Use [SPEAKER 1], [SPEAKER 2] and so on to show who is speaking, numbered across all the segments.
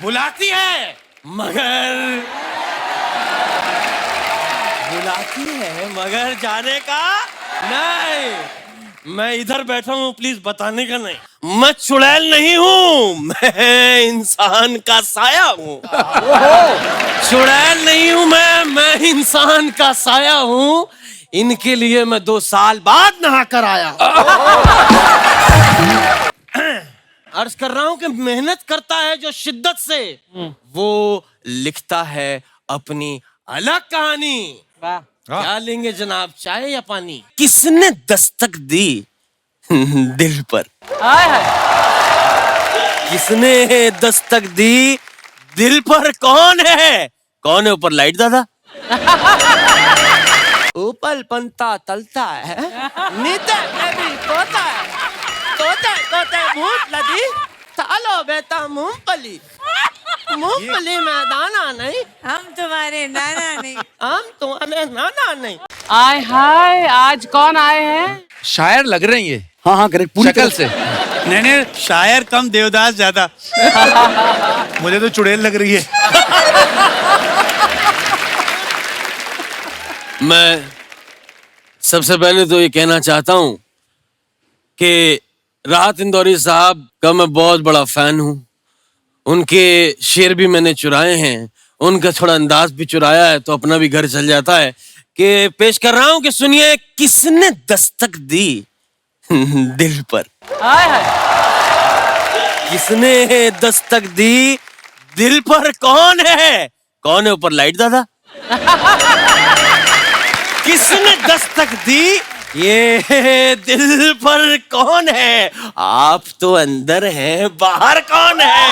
[SPEAKER 1] बुलाती है मगर जाने का नहीं। मैं इधर बैठा हूँ, प्लीज बताने का नहीं। मैं चुड़ैल नहीं हूँ, मैं इंसान का साया हूँ। चुड़ैल नहीं हूँ मैं इंसान का साया हूँ। इनके लिए मैं 2 साल बाद नहा कर आया। अर्ज कर रहा हूं कि मेहनत करता है जो शिद्दत से, वो लिखता है अपनी अलग कहानी। क्या लेंगे जनाब, चाय या पानी? किसने दस्तक दी दिल पर? किसने दस्तक दी दिल पर? कौन है? कौन है ऊपर? लाइट दादा। ऊपर पंता तलता है, नीचे भी तोता है। तोते भूत लदी, सालो बेटा मूंगफली। मूंगफली में दाना नहीं,
[SPEAKER 2] हम तुम्हारे नाना नहीं।
[SPEAKER 1] हम तुम्हारे नाना नहीं।
[SPEAKER 3] आय हाय, आज कौन आए हैं?
[SPEAKER 4] शायर लग रहे हैं ये।
[SPEAKER 5] हाँ हाँ करेक्ट, पूरी
[SPEAKER 4] शक्ल
[SPEAKER 5] तरह
[SPEAKER 4] से।
[SPEAKER 6] नहीं शायर कम देवदास ज्यादा। मुझे तो चुड़ैल लग रही है।
[SPEAKER 1] मैं सबसे पहले तो ये कहना चाहता हूं कि राहत इंदौरी साहब का मैं बहुत बड़ा फैन हूं। उनके शेर भी मैंने चुराए हैं, उनका थोड़ा अंदाज भी चुराया है, तो अपना भी घर चल जाता है। कि पेश कर रहा हूं कि सुनिए, किसने दस्तक दी दिल पर?
[SPEAKER 3] आय हाय,
[SPEAKER 1] किसने दस्तक दी दिल पर? कौन है? कौन है ऊपर? लाइट दादा। किसने दस्तक दी ये दिल पर? कौन है? आप तो अंदर हैं, बाहर कौन है?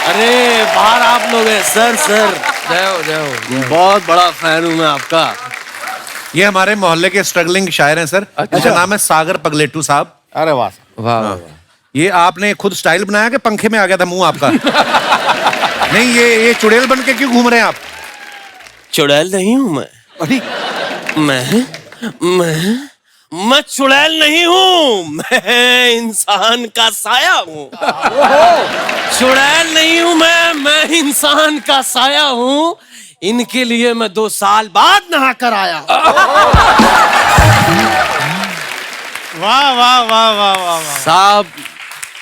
[SPEAKER 1] अरे बाहर आप लोग हैं। सर
[SPEAKER 4] जय हो।
[SPEAKER 1] बहुत बड़ा फैन हूं मैं आपका।
[SPEAKER 6] ये हमारे मोहल्ले के स्ट्रगलिंग शायर हैं सर। इनका नाम है सागर पगलेटू साहब।
[SPEAKER 5] अरे वाह
[SPEAKER 4] वाह।
[SPEAKER 6] ये आपने खुद स्टाइल बनाया कि पंखे में आ गया था मुंह आपका? नहीं, ये चुड़ैल बन के क्यों घूम रहे हैं आप?
[SPEAKER 1] चुड़ैल नहीं हूं मैं।
[SPEAKER 5] अरे
[SPEAKER 1] मैं चुड़ैल नहीं हूँ, मैं इंसान का साया हूँ। चुड़ैल नहीं हूँ मैं इंसान का साया हूँ। इनके लिए मैं 2 साल बाद नहा कर आया।
[SPEAKER 6] वाह वाह वाह वाह वाह।
[SPEAKER 1] साहब,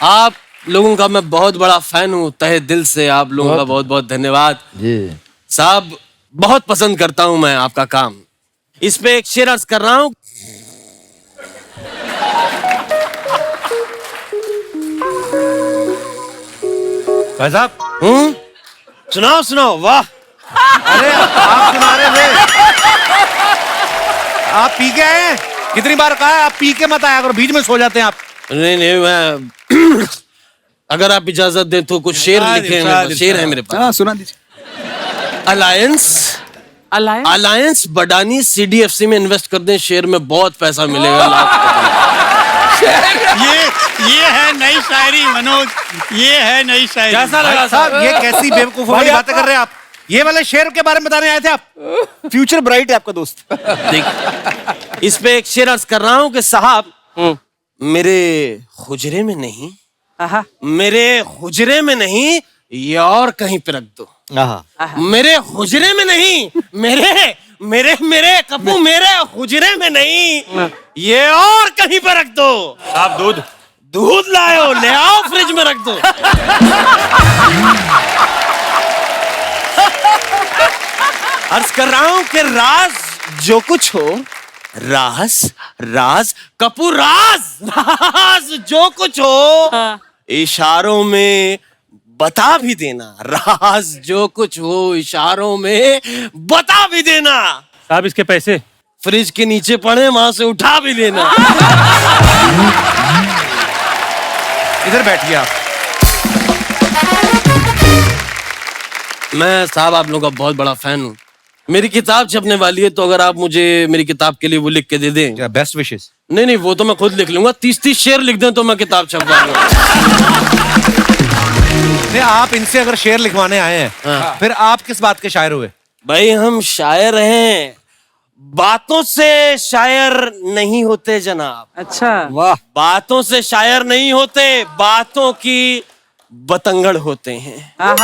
[SPEAKER 1] आप लोगों का मैं बहुत बड़ा फैन हूँ, तहे दिल से आप लोगों का बहुत बहुत धन्यवाद। साहब, बहुत पसंद करता हूँ मैं आपका काम। इस पे एक शेर अर्ज कर रहा हूँ।
[SPEAKER 6] भाई साहब,
[SPEAKER 1] सुनाओ। वाह,
[SPEAKER 6] अरे आप सुना रहे थे। आप पी के आए हैं? कितनी बार कहा है आप पी के मत आया करो, बीच में सो जाते हैं आप।
[SPEAKER 1] नहीं मैं अगर आप इजाजत दें तो कुछ शेर लिखे। शेर है मेरे पास।
[SPEAKER 5] हाँ सुना दीजिए।
[SPEAKER 1] अलायंस बडानी CDFC में इन्वेस्ट कर दें, शेयर में बहुत पैसा मिलेगा।
[SPEAKER 6] ये है नई शायरी मनोज, ये है नई शायरी।
[SPEAKER 1] कैसा लगा
[SPEAKER 6] साहब? ये कैसी बेवकूफों वाली बातें कर रहे हैं आप? ये वाले शेर के बारे में बताने आए थे आप?
[SPEAKER 5] फ्यूचर ब्राइट है आपका दोस्त।
[SPEAKER 1] देख, इस पे एक शेर अर्ज कर रहा हूँ कि साहब, मेरे हुजरे में नहीं, मेरे हुजरे में नहीं, ये और कहीं पे रख दो। मेरे हुजरे में नहीं, मेरे कपू मेरे हुजरे में नहीं, ये और कहीं पे रख दो।
[SPEAKER 6] आप
[SPEAKER 1] दूध लाओ, ले आओ, फ्रिज में रख दो। अर्ज कर रहा हूं कि राज जो कुछ हो, राज कपूर, राज जो कुछ हो, इशारों में बता भी देना। राज जो कुछ हो, इशारों में बता भी देना।
[SPEAKER 6] साहब, इसके पैसे
[SPEAKER 1] फ्रिज के नीचे पड़े, वहां से उठा भी लेना।
[SPEAKER 6] इधर बैठिए आप।
[SPEAKER 1] मैं साहब आप लोगों का बहुत बड़ा फैन हूँ। मेरी किताब छपने वाली है, तो अगर आप मुझे मेरी किताब के लिए वो लिख के दे दें।
[SPEAKER 6] Best wishes.
[SPEAKER 1] नहीं, वो तो मैं खुद लिख लूंगा। 30 शेर लिख दें तो मैं किताब छपवा लूंगा।
[SPEAKER 6] नहीं, आप इनसे अगर शेर लिखवाने आए हैं, फिर आप किस बात के शायर हुए?
[SPEAKER 1] भाई, हम शायर हैं, बातों से शायर नहीं होते जनाब।
[SPEAKER 3] अच्छा,
[SPEAKER 5] वाह।
[SPEAKER 1] बातों से शायर नहीं होते, बातों की बतंगड़ होते हैं।
[SPEAKER 3] हाँ।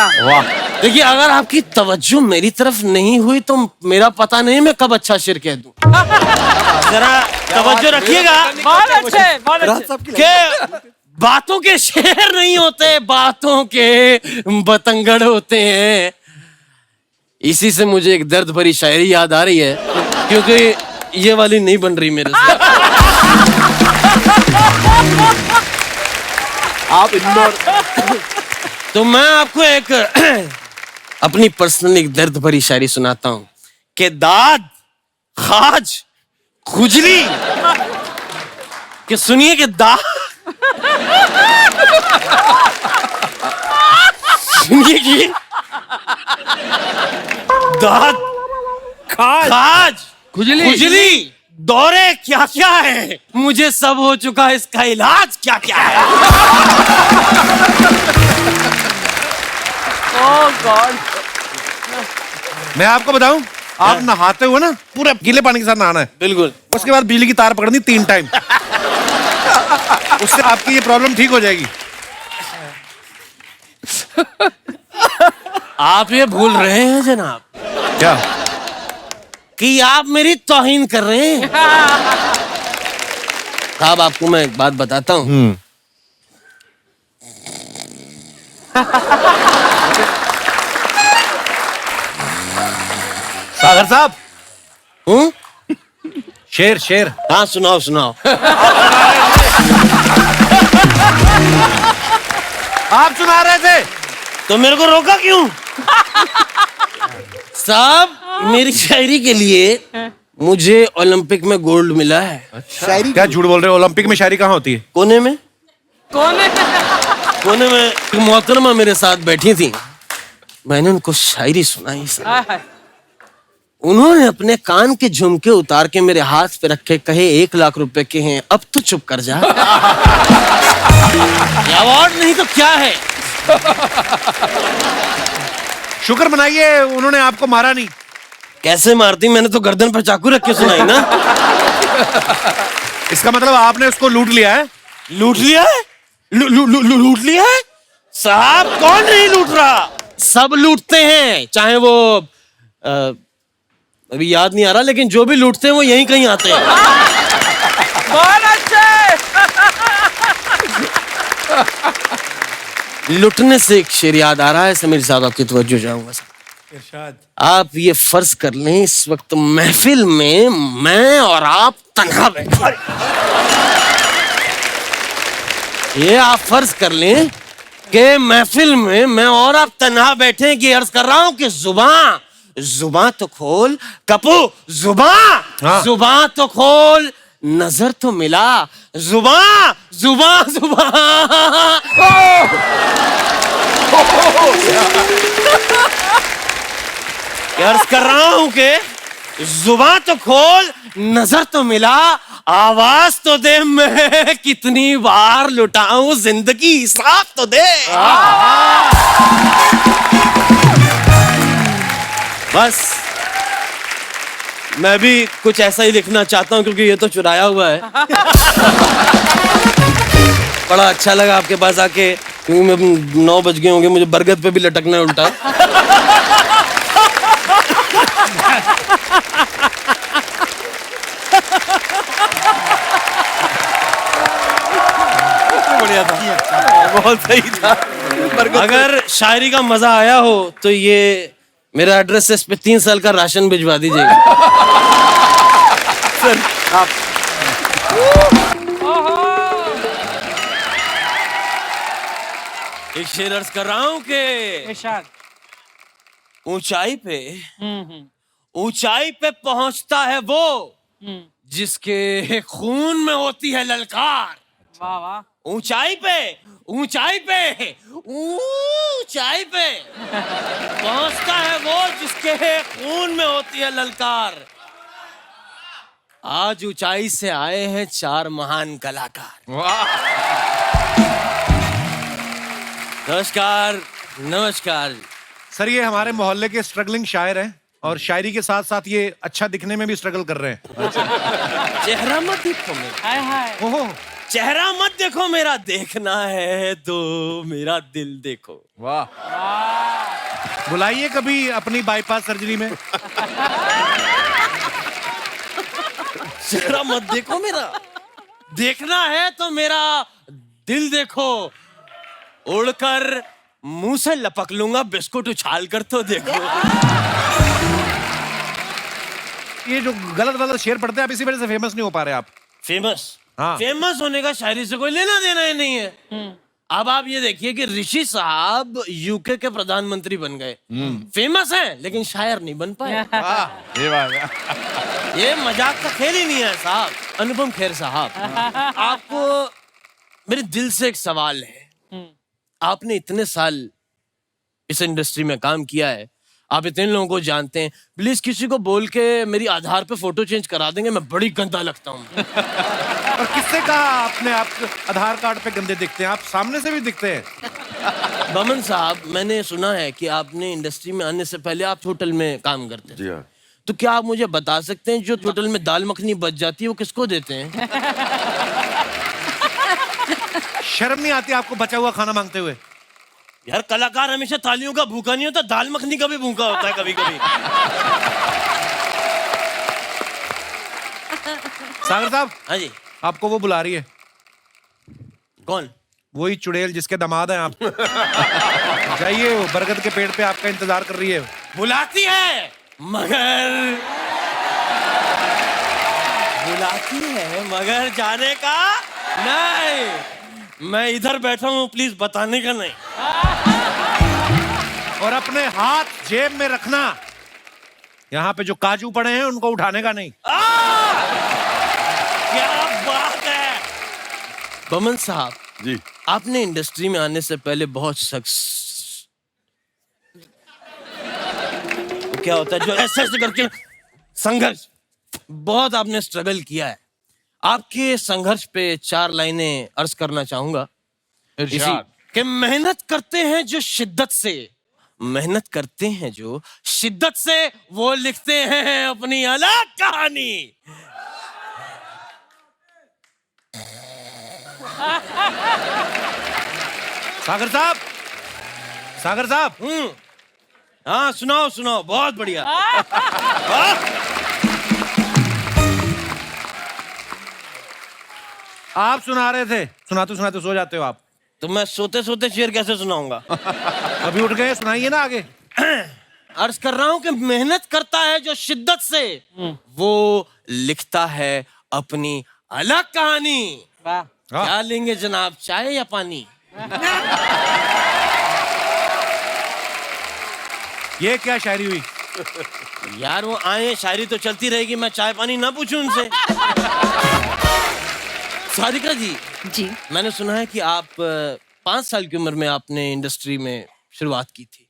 [SPEAKER 1] देखिए, अगर आपकी तवज्जो मेरी तरफ नहीं हुई तो मेरा पता नहीं मैं कब अच्छा शेर कह दूं। जरा तवज्जो रखिएगा
[SPEAKER 3] बहुत अच्छे, बहुत अच्छे।
[SPEAKER 1] कि बातों के शेर नहीं होते, बातों के बतंगड़ होते हैं। इसी से मुझे एक दर्द भरी शायरी याद आ रही है, क्योंकि ये वाली नहीं बन रही मेरे से।
[SPEAKER 5] आप इंदौर
[SPEAKER 1] तो मैं आपको एक अपनी पर्सनल एक दर्द भरी शायरी सुनाता हूं कि दाद, खाज, खुजली, कि सुनिए कि सुनिए कि दाद, खाज, खुजली, दौरे क्या क्या है, मुझे सब हो चुका है, इसका इलाज क्या क्या है।
[SPEAKER 3] ओह गॉड।
[SPEAKER 6] मैं आपको बताऊं, आप नहाते हुए ना पूरे गीले पानी के साथ नहाना है,
[SPEAKER 1] बिल्कुल।
[SPEAKER 6] उसके बाद बिजली की तार पकड़नी 3 टाइम। उससे आपकी ये प्रॉब्लम ठीक हो जाएगी।
[SPEAKER 1] आप ये भूल रहे हैं जनाब
[SPEAKER 6] क्या?
[SPEAKER 1] कि आप मेरी तौहीन कर रहे हैं। साहब, आपको मैं एक बात बताता हूं।
[SPEAKER 6] सागर साहब,
[SPEAKER 1] हूं?
[SPEAKER 6] शेर शेर।
[SPEAKER 1] हाँ, सुनाओ सुनाओ।
[SPEAKER 6] आप सुना रहे थे
[SPEAKER 1] तो मेरे को रोका क्यों? साहब, मेरी शायरी के लिए मुझे ओलंपिक में गोल्ड मिला है।
[SPEAKER 5] शायरी
[SPEAKER 6] क्या झूठ बोल रहे हो? ओलंपिक में शायरी कहाँ होती है?
[SPEAKER 1] कोने में,
[SPEAKER 3] कौन है?
[SPEAKER 1] कोने में एक मोहतरमा मेरे साथ बैठी थी, मैंने उनको शायरी सुनाई।
[SPEAKER 3] हाय हाय।
[SPEAKER 1] उन्होंने अपने कान के झुमके उतार के मेरे हाथ पे रखे, कहे 1 लाख रुपए के हैं, अब तो चुप कर जा। अवार्ड नहीं तो क्या है।
[SPEAKER 6] शुक्र मनाइए उन्होंने आपको मारा नहीं।
[SPEAKER 1] कैसे मारती, मैंने तो गर्दन पर चाकू रख के सुनाई ना।
[SPEAKER 6] इसका मतलब आपने उसको लूट लिया है।
[SPEAKER 1] लूट लिया है? लूट लिया है? साहब, कौन नहीं लूट रहा? सब लूटते हैं, चाहे वो अभी याद नहीं आ रहा, लेकिन जो भी लूटते हैं वो यहीं कहीं आते हैं।
[SPEAKER 3] बहुत अच्छे।
[SPEAKER 1] लुटने से एक शेर याद आ रहा है समीर साहब, आपकी तवज्जो चाहूंगा साहब। आप ये फर्ज कर लें, इस वक्त महफिल में मैं और आप तन्हा बैठे। ये आप फर्ज कर लें कि महफिल में मैं और आप तन्हा बैठे, कि अर्ज कर रहा हूं कि जुबान तो खोल कपू,
[SPEAKER 6] हाँ।
[SPEAKER 1] जुबान तो खोल, नजर तो मिला, जुबान। अर्ज कर रहा हूं कि जुबान तो खोल, नजर तो मिला, आवाज तो दे, मैं कितनी बार लुटाऊं जिंदगी, हिसाब तो दे। बस मैं भी कुछ ऐसा ही लिखना चाहता हूं, क्योंकि ये तो चुराया हुआ है। बड़ा अच्छा लगा आपके पास आके, क्योंकि मैं 9 बज गए होंगे, मुझे बरगद पे भी लटकना है उल्टा। बढ़िया था, बहुत सही था। अगर शायरी का मजा आया हो तो ये मेरा एड्रेस है, इस पे 3 साल का राशन भिजवा दीजिएगा। सर, आप एक शेर अर्ज कर रहा हूं कि
[SPEAKER 3] इरशाद।
[SPEAKER 1] ऊंचाई पे पहुंचता है वो जिसके खून में होती है ललकार।
[SPEAKER 3] वाह वाह।
[SPEAKER 1] ऊंचाई पे पहुंचता है वो जिसके खून में होती है ललकार। आज ऊंचाई से आए हैं 4 महान कलाकार। नमस्कार नमस्कार।
[SPEAKER 6] सर, ये हमारे मोहल्ले के स्ट्रगलिंग शायर हैं और शायरी के साथ साथ ये अच्छा दिखने में भी स्ट्रगल कर रहे हैं।
[SPEAKER 1] चेहरा मत देखो मेरा।
[SPEAKER 3] हाय हाय।
[SPEAKER 6] ओहो,
[SPEAKER 1] चेहरा मत देखो मेरा, देखना है तो मेरा दिल देखो।
[SPEAKER 4] वाह।
[SPEAKER 6] बुलाइए कभी अपनी बाईपास सर्जरी में।
[SPEAKER 1] चेहरा मत देखो मेरा, देखना है तो मेरा दिल देखो। उड़कर मुंह से लपक लूंगा, बिस्कुट उछाल कर तो देखो।
[SPEAKER 6] ये जो गलत गलत शेर पढ़ते हैं, आप इसी वजह से फेमस नहीं हो पा रहे आप।
[SPEAKER 1] फेमस?
[SPEAKER 6] हाँ।
[SPEAKER 1] फेमस होने का शायरी से कोई लेना देना ही नहीं है। अब आप ये देखिए कि ऋषि साहब यूके के प्रधानमंत्री बन गए, फेमस हैं लेकिन शायर नहीं बन पाए।
[SPEAKER 4] ये बात है।
[SPEAKER 1] ये मजाक का खेल ही नहीं है साहब। अनुपम खेर साहब, आपको मेरे दिल से एक सवाल है। आपने इतने साल इस इंडस्ट्री में काम किया है, आप इतने लोगों को जानते हैं, प्लीज किसी को बोल के मेरी आधार पे फोटो चेंज करा देंगे, मैं बड़ी गंदा लगता हूँ।
[SPEAKER 6] और किससे कहा आपने आप आधार कार्ड पे गंदे दिखते हैं? आप सामने से भी दिखते हैं।
[SPEAKER 1] बमन साहब, मैंने सुना है कि आपने इंडस्ट्री में आने से पहले आप होटल में काम करते थे।
[SPEAKER 7] जी हाँ।
[SPEAKER 1] तो क्या आप मुझे बता सकते हैं जो होटल में दाल मखनी बच जाती है वो किसको देते हैं?
[SPEAKER 6] शर्म नहीं आती आपको बचा हुआ खाना मांगते हुए?
[SPEAKER 1] यार कलाकार हमेशा तालियों का भूखा नहीं होता, दाल मखनी का भी भूखा होता है कभी कभी।
[SPEAKER 6] सागर साहब,
[SPEAKER 1] हाँ जी।
[SPEAKER 6] आपको वो बुला रही है।
[SPEAKER 1] कौन?
[SPEAKER 6] वही चुड़ैल जिसके दामाद हैं आप। जाइए, वो बरगद के पेड़ पे आपका इंतजार कर रही है।
[SPEAKER 1] बुलाती है मगर जाने का नहीं। मैं इधर बैठा हूँ, प्लीज बताने का नहीं।
[SPEAKER 6] और अपने हाथ जेब में रखना, यहाँ पे जो काजू पड़े हैं उनको उठाने का नहीं।
[SPEAKER 1] क्या बात है बमन साहब।
[SPEAKER 7] जी।
[SPEAKER 1] आपने इंडस्ट्री में आने से पहले बहुत क्या होता है जो ऐसे करके संघर्ष, बहुत आपने स्ट्रगल किया है। आपके संघर्ष पे 4 लाइनें अर्ज करना चाहूंगा।
[SPEAKER 4] इरशाद।
[SPEAKER 1] कि मेहनत करते हैं जो शिद्दत से, मेहनत करते हैं जो शिद्दत से, वो लिखते हैं अपनी अलग कहानी।
[SPEAKER 6] सागर साहब, सागर साहब।
[SPEAKER 1] हाँ सुनाओ सुनाओ, बहुत बढ़िया।
[SPEAKER 6] आप सुना रहे थे, सुनाते सुनाते सो जाते हो आप।
[SPEAKER 1] तो मैं सोते सोते शेर कैसे सुनाऊंगा?
[SPEAKER 6] अभी उठ गए, सुनाइए ना आगे।
[SPEAKER 1] अर्ज कर रहा हूं कि मेहनत करता है जो शिद्दत से, वो लिखता है अपनी अलग कहानी।
[SPEAKER 3] वाह।
[SPEAKER 1] क्या लेंगे जनाब, चाय या पानी?
[SPEAKER 6] ये क्या शायरी हुई?
[SPEAKER 1] यार वो आए, शायरी तो चलती रहेगी, मैं चाय पानी ना पूछूं उनसे? सारिका जी,
[SPEAKER 2] जी।
[SPEAKER 1] मैंने सुना है कि आप 5 साल की उम्र में आपने इंडस्ट्री में शुरुआत की थी।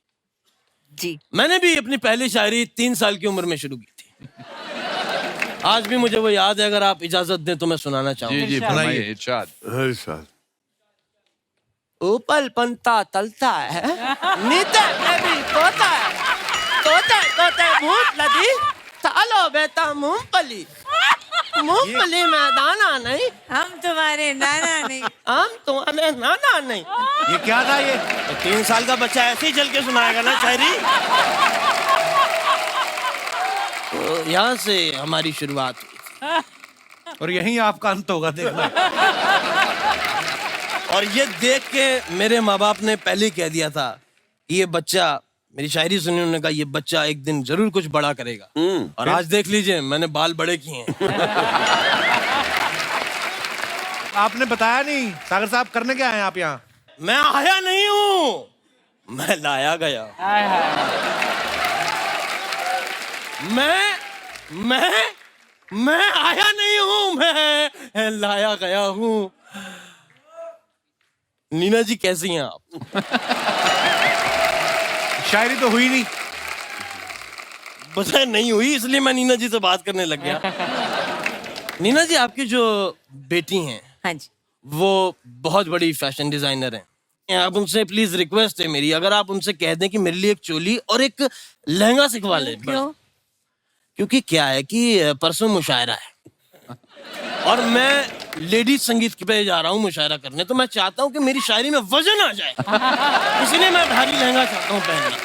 [SPEAKER 2] जी।
[SPEAKER 1] मैंने भी अपनी पहली शायरी 3 साल की उम्र में शुरू की थी। आज भी मुझे वो याद है, अगर आप इजाजत दें तो मैं सुनाना
[SPEAKER 4] जी
[SPEAKER 1] चाहूंगा।
[SPEAKER 4] जी, फरमाइए इरशाद।
[SPEAKER 7] इरशाद।
[SPEAKER 1] ऊपर पंता तलता है, नीचे भी तोता है, तोते तोते भूत लदी, सालो बेटा मूंगफली, मूंगफली में दाना नहीं,
[SPEAKER 2] हम तुम्हारे नाना नहीं।
[SPEAKER 1] हम तुम्हारे नाना नहीं।
[SPEAKER 6] ये क्या था ये?
[SPEAKER 1] तो 3 साल का बच्चा ऐसे ही चल के सुनाएगा ना शायरी। तो यहाँ से हमारी शुरुआत हुई थी।
[SPEAKER 6] और यहीं आपका अंत होगा, देखना।
[SPEAKER 1] और ये देख के मेरे माँ बाप ने पहले ही कह दिया था कि ये बच्चा, मेरी शायरी सुनी उन्होंने कहा ये बच्चा एक दिन जरूर कुछ बड़ा करेगा। और आज देख लीजिए मैंने बाल बड़े किए हैं।
[SPEAKER 6] आपने बताया नहीं सागर साहब, करने क्या आए आप यहाँ?
[SPEAKER 1] मैं आया नहीं हूँ, मैं लाया गया।
[SPEAKER 3] हाय हाय।
[SPEAKER 1] मैं आया नहीं हूँ, मैं लाया गया हूँ। नीना जी कैसी हैं आप?
[SPEAKER 6] शायरी तो हुई नहीं।
[SPEAKER 1] पता है नहीं हुई, इसलिए मैं नीना जी से बात करने लग गया। नीना जी, आपकी जो बेटी हैं,
[SPEAKER 2] हाँ जी।
[SPEAKER 1] वो बहुत बड़ी फैशन डिजाइनर हैं। आप उनसे प्लीज रिक्वेस्ट है मेरी, अगर आप उनसे कह दें कि मेरे लिए एक चोली और एक लहंगा सिखवा ले।
[SPEAKER 2] क्यों?
[SPEAKER 1] क्योंकि क्या है कि परसों मुशायरा है और मैं लेडी संगीत पे जा रहा हूँ मुशायरा करने, तो मैं चाहता हूँ कि मेरी शायरी में वजन आ जाए, इसलिए मैं भारी लहंगा चाहता हूँ पहनना।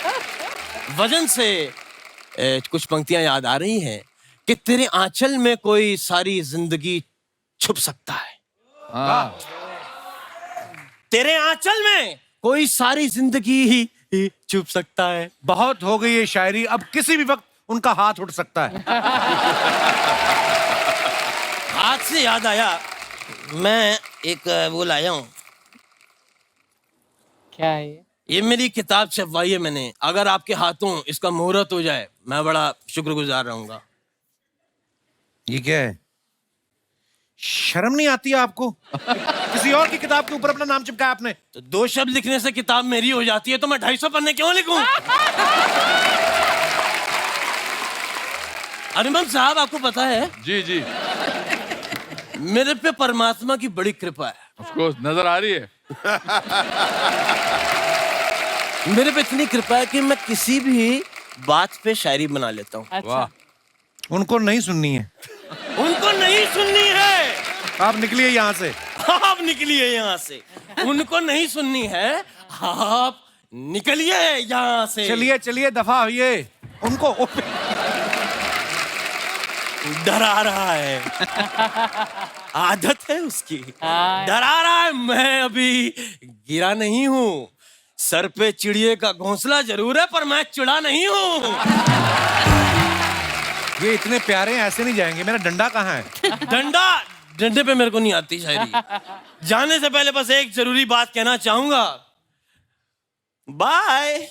[SPEAKER 1] वजन से कुछ पंक्तियां याद आ रही हैं कि तेरे आंचल में कोई सारी जिंदगी छुप सकता है,
[SPEAKER 4] हाँ
[SPEAKER 1] तेरे आंचल में कोई सारी जिंदगी ही छुप सकता है।
[SPEAKER 6] बहुत हो गई ये शायरी, अब किसी भी वक्त उनका हाथ उठ सकता है।
[SPEAKER 1] हाथ से याद आया, मैं एक वो लाया हूँ,
[SPEAKER 3] क्या है
[SPEAKER 1] ये मेरी किताब छपवाई है मैंने, अगर आपके हाथों इसका मुहूर्त हो जाए मैं बड़ा शुक्रगुजार रहूंगा।
[SPEAKER 6] ये क्या है? शर्म नहीं आती है आपको? किसी और की किताब के ऊपर अपना नाम चिपकाया आपने।
[SPEAKER 1] तो 2 शब्द लिखने से किताब मेरी हो जाती है, तो मैं 250 पन्ने क्यों लिखूं? अनुपम साहब, आपको पता है
[SPEAKER 4] जी जी
[SPEAKER 1] मेरे पे परमात्मा की बड़ी कृपा है।
[SPEAKER 4] उसको नजर आ रही है।
[SPEAKER 1] मेरे पे इतनी कृपा है कि मैं किसी भी बात पे शायरी बना लेता हूँ।
[SPEAKER 3] अच्छा
[SPEAKER 4] वाह
[SPEAKER 6] उनको नहीं सुननी है,
[SPEAKER 1] उनको नहीं सुननी है,
[SPEAKER 6] आप निकलिए यहाँ से।
[SPEAKER 1] आप निकलिए यहाँ से। उनको नहीं सुननी है, आप निकलिए यहाँ से।
[SPEAKER 6] चलिए चलिए, दफा होइए। उनको
[SPEAKER 1] डरा रहा है, आदत है उसकी,
[SPEAKER 3] हाँ।
[SPEAKER 1] डरा रहा है। मैं अभी गिरा नहीं हूँ, सर पे चिड़िए का घोंसला जरूर है, पर मैं चिड़ा नहीं हूँ।
[SPEAKER 6] ये इतने प्यारे हैं, ऐसे नहीं जाएंगे। मेरा डंडा कहाँ है?
[SPEAKER 1] डंडे पे मेरे को नहीं आती शायरी। जाने से पहले बस एक जरूरी बात कहना चाहूंगा। बाय।